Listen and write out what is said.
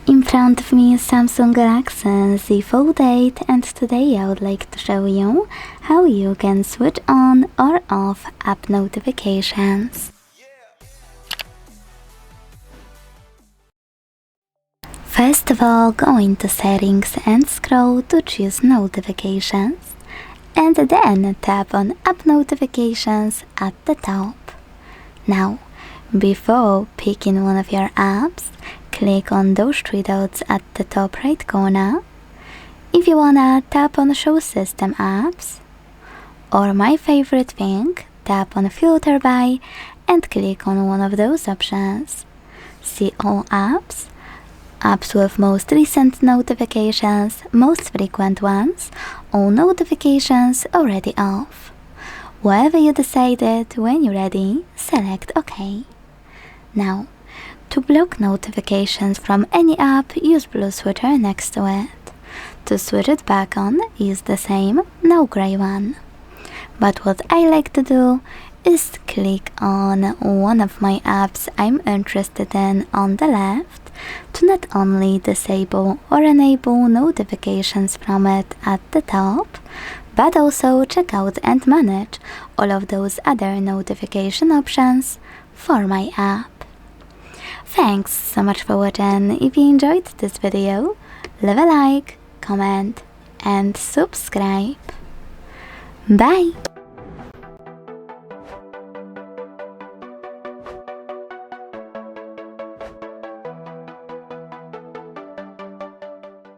In front of me is Samsung Galaxy Z Fold 8, and today I would like to show you how you can switch on or off app notifications. First of all, go into settings and scroll to choose notifications, and then tap on app notifications at the top. Now, before picking one of your apps, click on those three dots at the top right corner. If you wanna, tap on Show System Apps, or my favorite thing, tap on Filter By and click on one of those options. See all apps, apps with most recent notifications, most frequent ones, all notifications already off. Whatever you decided, when you're ready, select OK. Now, to block notifications from any app, use BlueSwitter next to it. To switch it back on, use the same, no gray one. But what I like to do is click on one of my apps I'm interested in on the left to not only disable or enable notifications from it at the top, but also check out and manage all of those other notification options for my app. Thanks so much for watching. If you enjoyed this video, leave a like, comment and subscribe. Bye!